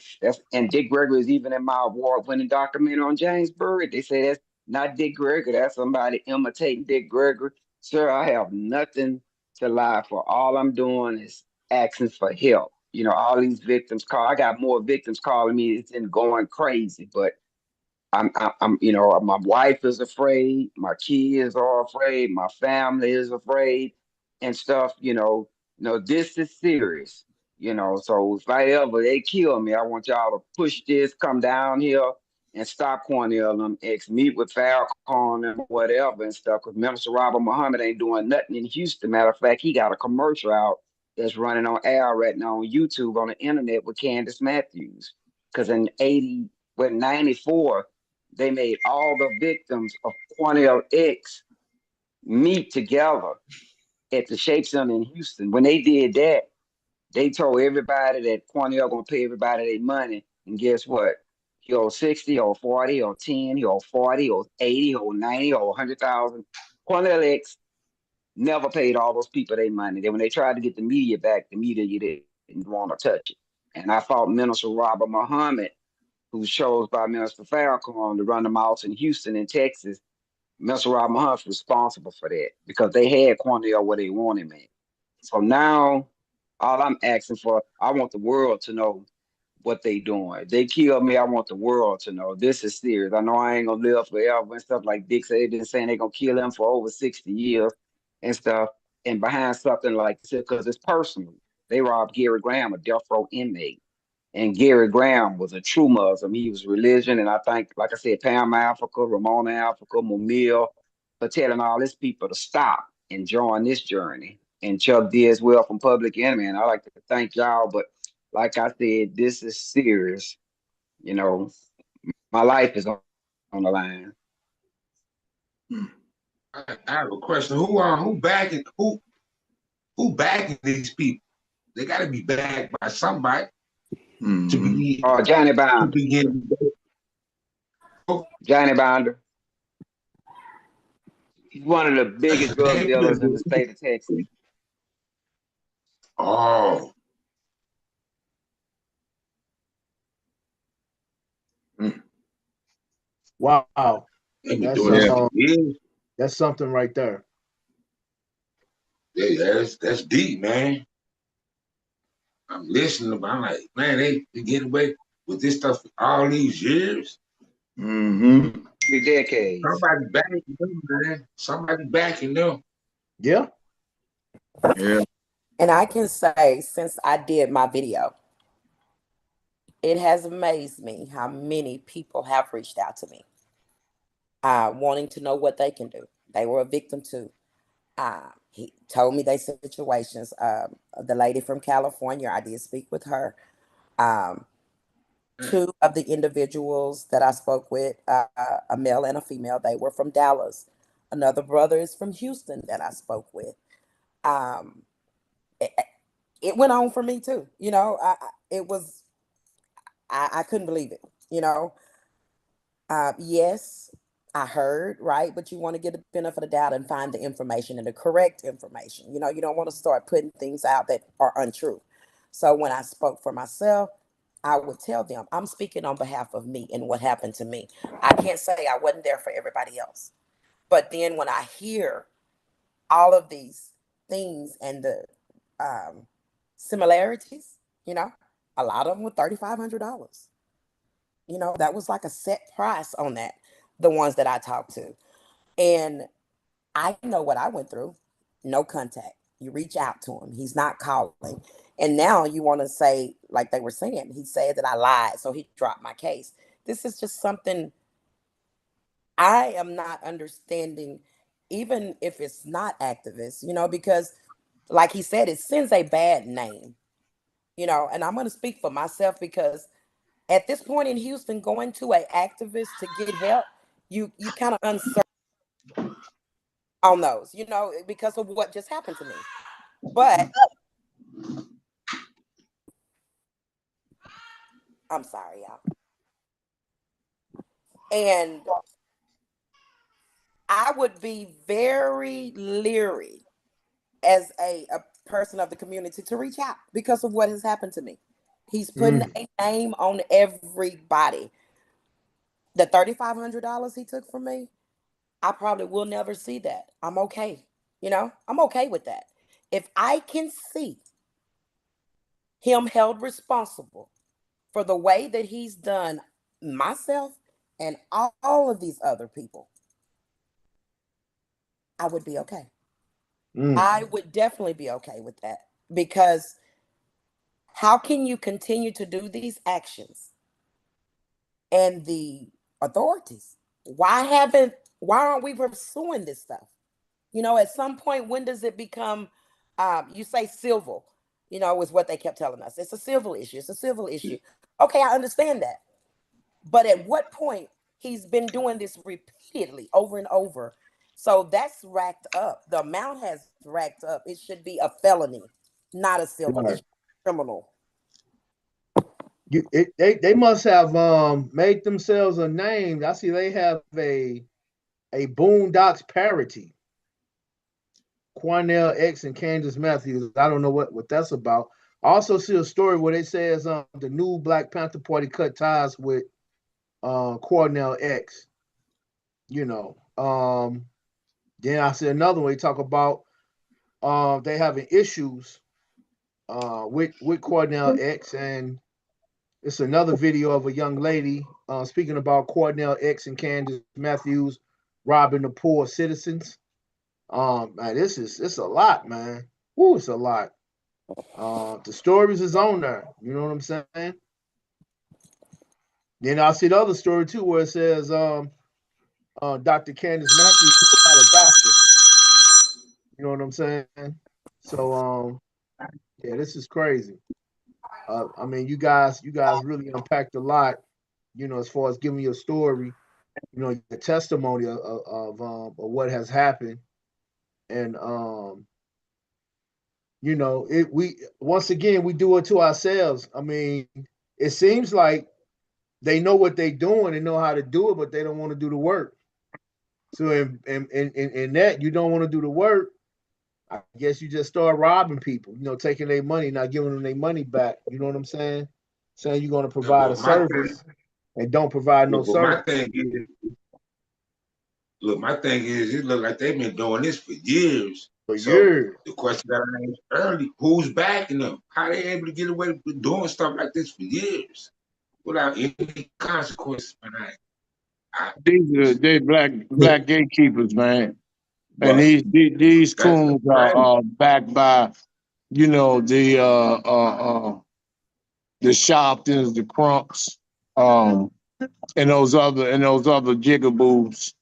And Dick Gregory is even in my award-winning documentary on James Byrd. They say that's not Dick Gregory. That's somebody imitating Dick Gregory. Sir, I have nothing to lie for. All I'm doing is asking for help. All these victims call. I got more victims calling me. It's been going crazy, but my wife is afraid. My kids are afraid. My family is afraid and stuff. This is serious. So if they kill me, I want y'all to push this, come down here and stop Cornell and X, meet with Farrakhan and whatever and stuff. Because Minister Robert Muhammad ain't doing nothing in Houston. Matter of fact, he got a commercial out that's running on air right now on YouTube on the internet with Candace Matthews. Because in 94, they made all the victims of Cornell X meet together at the Shape Center in Houston. When they did that, they told everybody that Cornell gonna pay everybody their money. And guess what? He owed 60 or 40 or 10, he owed 40 or 80 or 90 or 100,000. Cornell X never paid all those people their money. Then when they tried to get the media back, the media didn't want to touch it. And I fought Minister Robert Muhammad, who's chose by Minister Farrakhan to run the mouths in Houston and Texas. Minister Robert Muhammad's responsible for that because they had Cornell where they wanted him. So now all I'm asking for, I want the world to know what they doing. If they kill me, I want the world to know this is serious. I know I ain't gonna live forever and stuff like Dick said. They've been saying they're gonna kill him for over 60 years and stuff. And behind something like this, because it's personal. They robbed Gary Graham, a death row inmate. And Gary Graham was a true Muslim. He was religion. And I think, like I said, Pam Africa, Ramona Africa, Mumil, for telling all these people to stop and join this journey. And Chuck D as well from Public Enemy. And I like to thank y'all. But like I said, this is serious. You know, my life is on the line. I have a question. Who backing these people? They got to be backed by somebody to be Johnny Bounder. to begin. Johnny Bounder. He's one of the biggest drug dealers in the state of Texas. Oh. Wow. That's, that's something right there. Yeah, that's deep, man. I'm listening, but I'm like, man, they getting away with this stuff for all these years. Mm-hmm. 3 decades. Somebody backing them, man. Somebody backing them. Yeah. Yeah. And I can say, since I did my video, it has amazed me how many people have reached out to me, wanting to know what they can do. They were a victim too. He told me their situations. The lady from California, I did speak with her. Two of the individuals that I spoke with, a male and a female, they were from Dallas. Another brother is from Houston that I spoke with. It went on for me too. You know, I couldn't believe it. You know, yes, I heard, right? But you want to get the benefit of the doubt and find the information and the correct information. You know, you don't want to start putting things out that are untrue. So when I spoke for myself, I would tell them, I'm speaking on behalf of me and what happened to me. I can't say I wasn't there for everybody else. But then when I hear all of these things and the similarities, you know, a lot of them were $3,500. You know, that was like a set price on that, the ones that I talked to. And I know what I went through. No contact. You reach out to him. He's not calling. And now you want to say, like they were saying, he said that I lied, so he dropped my case. This is just something I am not understanding, even if it's not activists, you know, because like he said, it sends a bad name, you know, and I'm going to speak for myself because at this point in Houston, going to an activist to get help, you kind of uncertain on those, you know, because of what just happened to me. But I'm sorry, y'all. And I would be very leery as a person of the community to reach out because of what has happened to me. He's putting a name on everybody. The $3,500 he took from me, I probably will never see that. I'm okay. You know, I'm okay with that. If I can see him held responsible for the way that he's done myself and all of these other people, I would be okay. I would definitely be okay with that because how can you continue to do these actions and the authorities? Why aren't we pursuing this stuff? You know, at some point, when does it become, you say civil, you know, is what they kept telling us. It's a civil issue. It's a civil issue. Okay, I understand that. But at what point he's been doing this repeatedly over and over? So that's racked up. The amount has racked up. It should be a felony, not a civil issue. Criminal. They must have made themselves a name. I see they have a Boondocks parody. Cornell X and Candace Matthews. I don't know what that's about. I also see a story where they says the new Black Panther Party cut ties with Cornell X. You know. Then I see another one. They talk about they having issues with Cornell X, and it's another video of a young lady speaking about Cornell X and Candace Matthews robbing the poor citizens. Man, it's a lot, man. Woo, it's a lot. The stories is on there. You know what I'm saying? Then I see the other story too, where it says Dr. Candace Matthews is not a doctor. You know what I'm saying? So yeah, this is crazy. I mean, you guys really unpacked a lot. You know, as far as giving your story, you know, your testimony of what has happened, and you know, it we once again we do it to ourselves. I mean, it seems like they know what they're doing and know how to do it, but they don't want to do the work. So in that you don't want to do the work, I guess you just start robbing people, you know, taking their money, not giving them their money back. You know what I'm saying? Saying you're going to Yeah, provide a but my service thing, and don't provide no look, but service. my thing is, look, my thing is, it look like they've been doing this for years. For So years. the question that I asked early, who's backing them? How they able to get away with doing stuff like this for years without any consequences? Man, They black gatekeepers, man. And but these that's coons crazy. are backed by, you know, the Sharptons, the Crumps, and those other jigaboos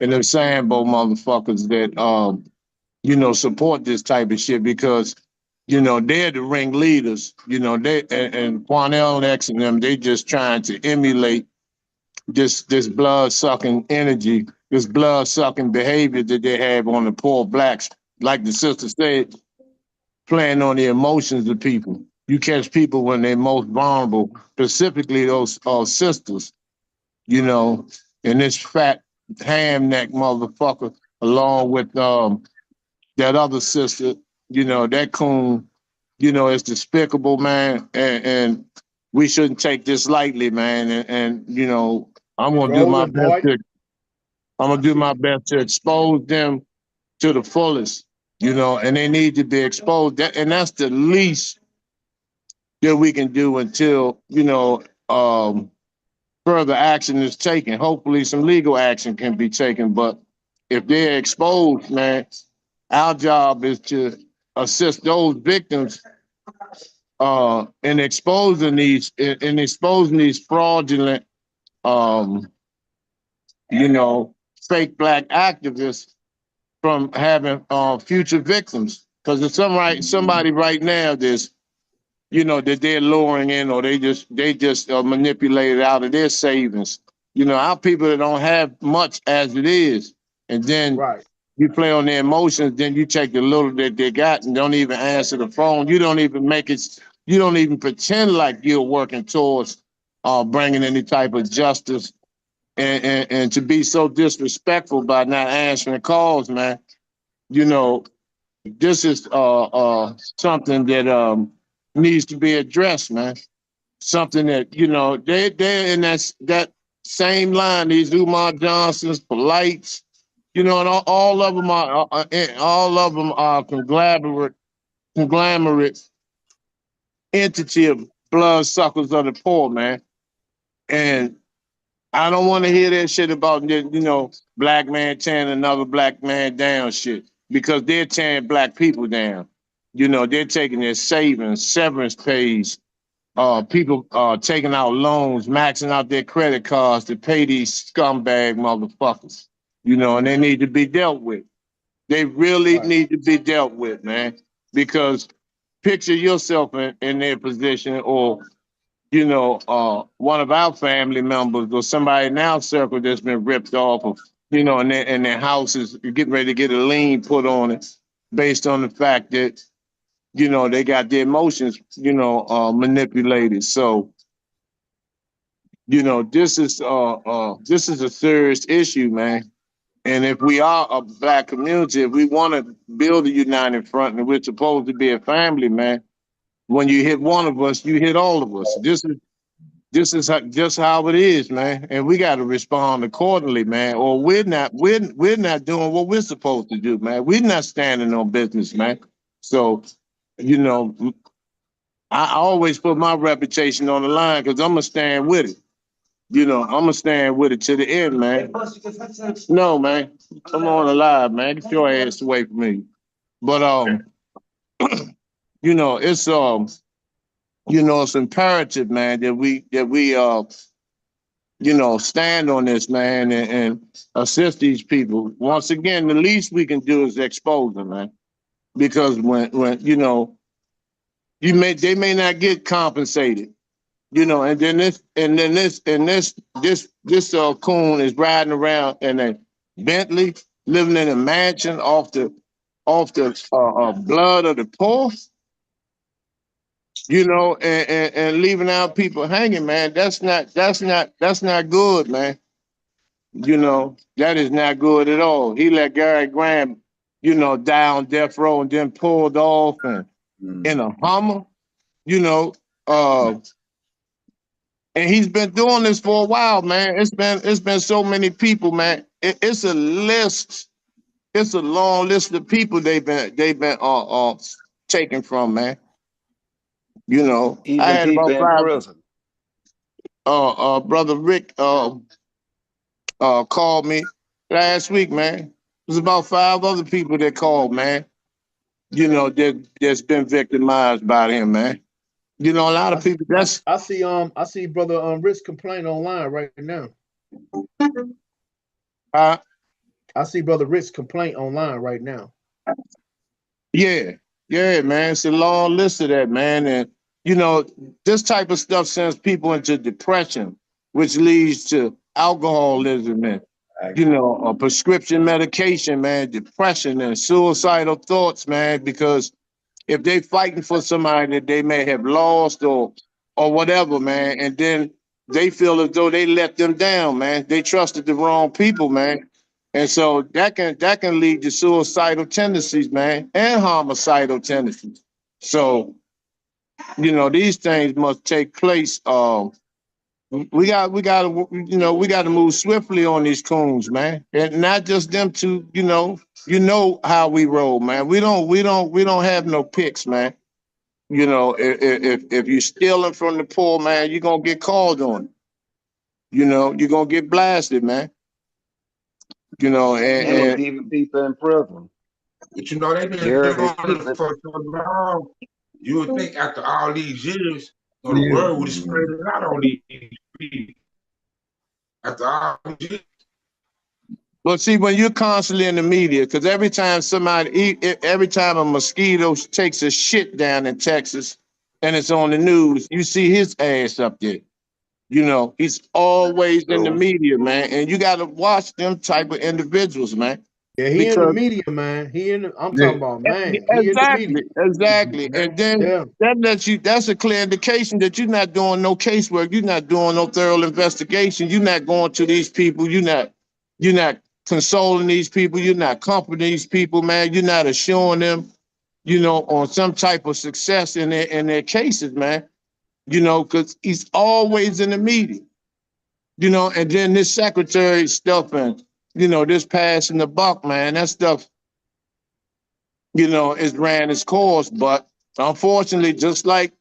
and them Sambo motherfuckers that you know, support this type of shit because, you know, they're the ringleaders. You know, and Quanell X and them, they just trying to emulate this blood sucking energy, this blood sucking behavior that they have on the poor blacks. Like the sister said, playing on the emotions of people. You catch people when they're most vulnerable, specifically those sisters, you know, and this fat ham neck motherfucker, along with that other sister, you know, that coon, you know, is despicable, man, and we shouldn't take this lightly, man. And you know, I'm gonna do my Rolling best boy. to I'm I gonna do see my you. best to expose them to the fullest, you know, and they need to be exposed. And that's the least that we can do until, you know, further action is taken. Hopefully some legal action can be taken. But if they're exposed, man, our job is to assist those victims in exposing these fraudulent um, you know, fake black activists from having future victims. Because if somebody right now that's, you know, that they're luring in or they just manipulated out of their savings. You know, our people that don't have much as it is, and then Right. you play on their emotions, then you take the little that they got and don't even answer the phone. You don't even make it. You don't even pretend like you're working towards bringing any type of justice, and to be so disrespectful by not answering calls, man. You know, this is something that needs to be addressed, man. Something that, you know, they're in that same line. These Umar Johnsons, Polites, you know, and all of them are conglomerate entity of blood suckers of the poor, man. And I don't want to hear that shit about, you know, black man tearing another black man down shit, because they're tearing black people down. You know, they're taking their savings, severance pays, people taking out loans, maxing out their credit cards to pay these scumbag motherfuckers. You know, and they need to be dealt with. They really Right. need to be dealt with, man. Because picture yourself in their position, or you know, one of our family members or somebody in our circle that's been ripped off of, you know, and their house is getting ready to get a lien put on it based on the fact that, you know, they got their emotions, you know, manipulated. So You know, this is a serious issue, man. And if we are a black community, if we want to build a united front, and we're supposed to be a family, man, when you hit one of us, you hit all of us. This is just how it is, man. And we got to respond accordingly, man. Or we're not doing what we're supposed to do, man. We're not standing on business, man. So, you know, I always put my reputation on the line because I'm gonna stand with it. You know, I'm gonna stand with it to the end, man. No, man. Come on alive, man. Get your ass away from me. But you know, it's imperative, man, that we you know, stand on this, man, and assist these people. Once again, the least we can do is expose them, man. Because when you know, they may not get compensated. You know, and then this coon is riding around in a Bentley, living in a mansion off the blood of the poor, you know, and leaving out people hanging, man. That's not good, man. You know, that is not good at all. He let Gary Graham, you know, die on death row and then pulled off and in a Hummer, you know, and he's been doing this for a while, man. It's been so many people, man. It's a list. It's a long list of people they've been taken from, man. You know, I Even had people about in five. prison. Brother Rick called me last week, man. There's about five other people that called, man. You know, that's been victimized by him, man. You know, a lot of people. I see brother Rich complain online right now. Uh, I see brother Rich complaint online right now. Yeah, yeah, man. It's a long list of that, man. And you know, this type of stuff sends people into depression, which leads to alcoholism and you know, prescription medication, man, depression and suicidal thoughts, man, because if they fighting for somebody that they may have lost or whatever, man, and then they feel as though they let them down, man. They trusted the wrong people, man. And so that can lead to suicidal tendencies, man, and homicidal tendencies. So, you know, these things must take place. We got to move swiftly on these coons, man, and not just them two. You know how we roll, man. We don't have no picks, man. You know, if you're stealing from the poor, man, you're gonna get called on. You know, you're gonna get blasted, man. You know, Look, and even people in prison. But you know, they been Gary, doing it for so long. You would think after all these years, you know, the Yeah. word would have spread it out on these people. After all these years. but see, when you're constantly in the media, because every time a mosquito takes a shit down in Texas, and it's on the news, you see his ass up there. You know, he's always in the so media, man, and you got to watch them type of individuals, man, Yeah, he in the because media, man. I'm Yeah. talking about man. He in the media. exactly, and then Yeah. that's a clear indication that you're not doing no casework, you're not doing no thorough investigation, you're not going to these people, you're not consoling these people, you're not comforting these people, man, you're not assuring them, you know, on some type of success in their cases, man. You know, because he's always in the media. You know, and then this secretary stuff and, you know, this passing the buck, man, that stuff, you know, is ran its course. But unfortunately, just like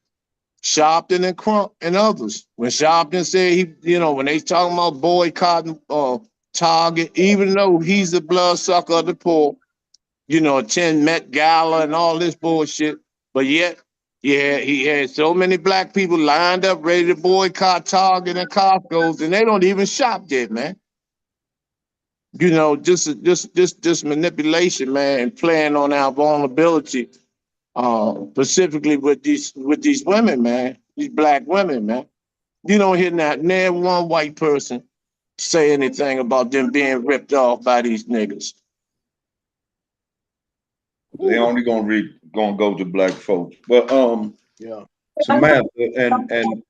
Sharpton and Crump and others, when Sharpton said when they talking about boycotting Target, even though he's the bloodsucker of the poor, you know, attend Met Gala and all this bullshit, but yet, yeah, he had so many black people lined up ready to boycott Target and Costco's, and they don't even shop there, man. You know, just manipulation, man, and playing on our vulnerability, specifically with these women, man, these black women, man. You don't hear never one white person say anything about them being ripped off by these niggas. They only gonna go to black folks. But Yeah. Samantha and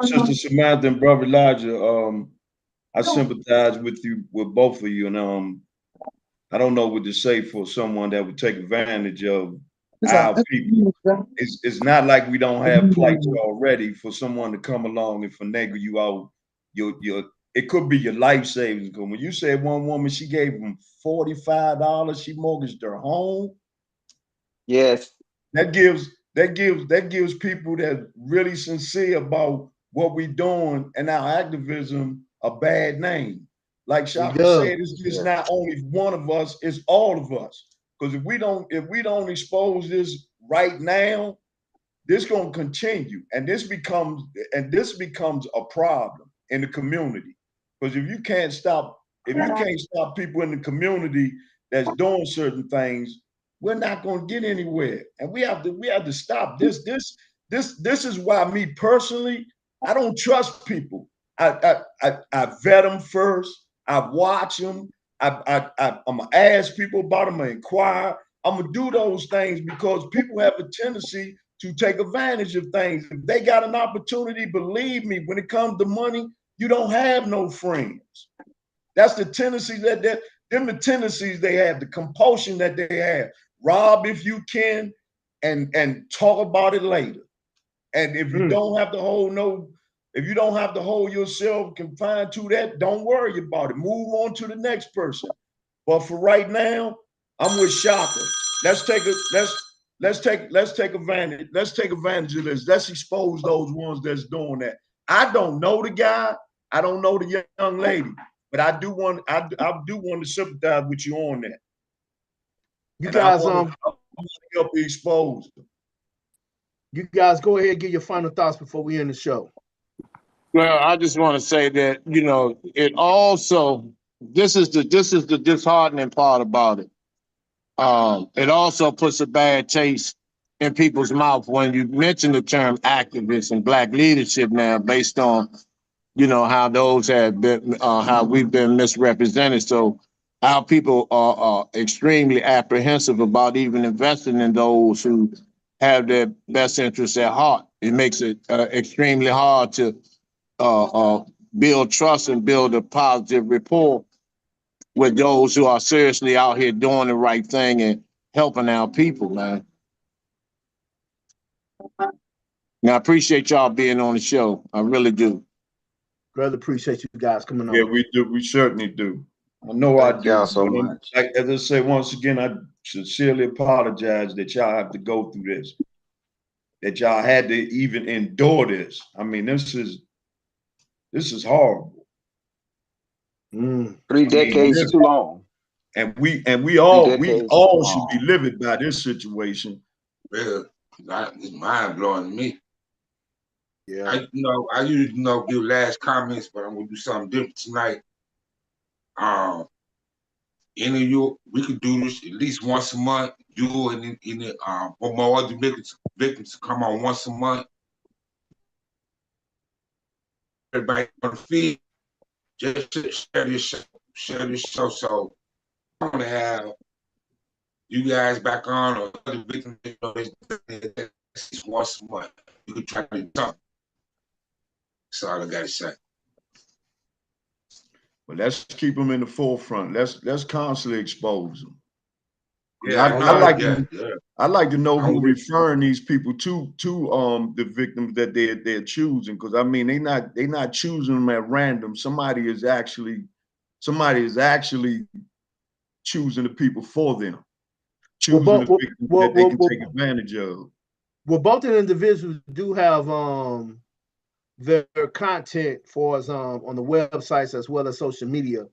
Sister Samantha and Brother Elijah, I sympathize with you, with both of you, and I don't know what to say for someone that would take advantage of our people. It's not like we don't have plights already for someone to come along and finagle you out. Your it could be your life savings. Because when you said one woman, she gave them $45, she mortgaged her home. Yes. That gives people that really sincere about what we doing and our activism a bad name. Like Shaka said, it's just not only one of us, it's all of us. Because if we don't expose this right now, this gonna continue, and this becomes a problem in the community. Because if you can't stop people in the community that's doing certain things, we're not gonna get anywhere. And we have to stop this. This is why me personally, I don't trust people. I vet them first. I watch them. I'm gonna ask people about them. I inquire. I'm gonna do those things because people have a tendency to take advantage of things. If they got an opportunity, believe me, when it comes to money, you don't have no friends. That's the tendency them the tendencies they have, the compulsion that they have. Rob if you can, and talk about it later. And if you don't have to hold yourself confined to that, don't worry about it. Move on to the next person. But for right now, I'm with Shaka. Let's take advantage. Let's take advantage of this. Let's expose those ones that's doing that. I don't know the guy. I don't know the young lady, but I do want to sympathize with you on that. You guys, I want to help you expose them. You guys go ahead and give your final thoughts before we end the show. Well, I just want to say that, it also, this is the disheartening part about it. It also puts a bad taste in people's mouth when you mention the term activist and black leadership now, based on, how those have been, how we've been misrepresented. So our people are extremely apprehensive about even investing in those who have their best interests at heart. It makes it extremely hard to build trust and build a positive rapport with those who are seriously out here doing the right thing and helping our people, man. Now, I appreciate y'all being on the show. I really do. Brother, appreciate you guys coming on. Yeah, we do. We certainly do. I know I do. Y'all so much. Like, as I say, once again, I sincerely apologize that y'all have to go through this, that y'all had to even endure this. I mean, this is horrible. 3 decades too long. And we all should be livid by this situation. Yeah, it's mind blowing to me. Yeah. I usually give last comments, but I'm gonna do something different tonight. Any of you, we could do this at least once a month. You and one more other victims to come on once a month. Everybody on the feed, just share this show. So I want to have you guys back on, or other victims, once a month. You could try to do something. That's all I got to say. But let's keep them in the forefront. Let's constantly expose them. Yeah, I like to know who referring these people to the victims that they're choosing, because I mean they not choosing them at random. Somebody is actually choosing the people for them, choosing the victims that they can take advantage of. Well, both of the individuals do have their content for us on the websites as well as social media.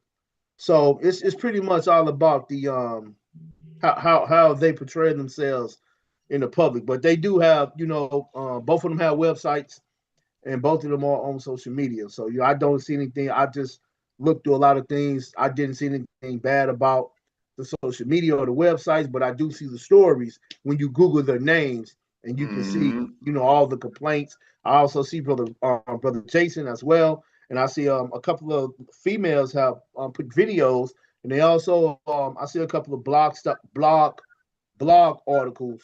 So it's pretty much all about the how they portray themselves in the public. But they do have, both of them have websites, and both of them are on social media. So I don't see anything. I just looked through a lot of things. I didn't see anything bad about the social media or the websites, but I do see the stories when you Google their names, and you can see, all the complaints. I also see brother Jason as well, and I see a couple of females have put videos, and they also I see a couple of blog articles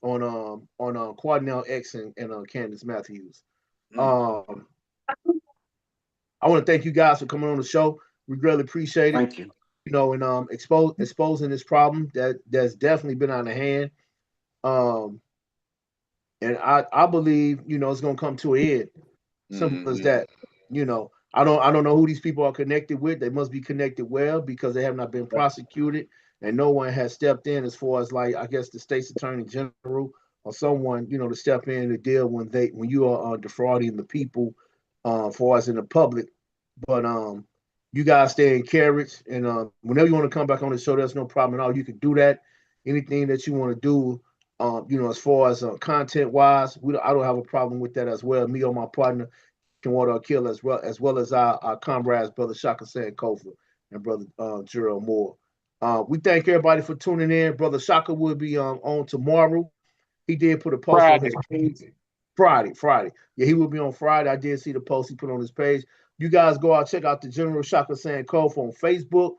on Quadnell X and Candace Matthews. I want to thank you guys for coming on the show. We really appreciate it. Thank you. You know, and exposing this problem that's definitely been out of hand. And I believe, you know, it's gonna come to an end. Simple as that. You know, I don't know who these people are connected with. They must be connected well because they have not been prosecuted and no one has stepped in as far as, like, I guess the state's attorney general or someone, you know, to step in to deal when you are defrauding the people, for us in the public. But you guys stay encouraged, and whenever you want to come back on the show, there's no problem at all. You can do that. Anything that you want to do, you know, as far as content wise, I don't have a problem with that as well. Me or my partner can water or kill as well as our comrades, brother Shaka Sankofa and brother Gerald Moore. We thank everybody for tuning in. Brother Shaka will be on tomorrow. He did put a post on his page. Friday. Yeah, he will be on Friday. I did see the post he put on his page. You guys go out, check out the General Shaka Sankofa on Facebook,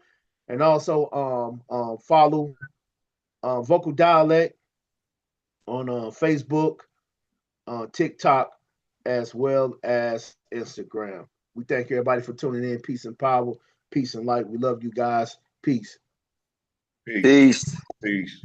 and also follow Vocal Dialect on Facebook, TikTok, as well as Instagram. We thank everybody for tuning in. Peace and power, peace and light. We love you guys. Peace. Peace. Peace.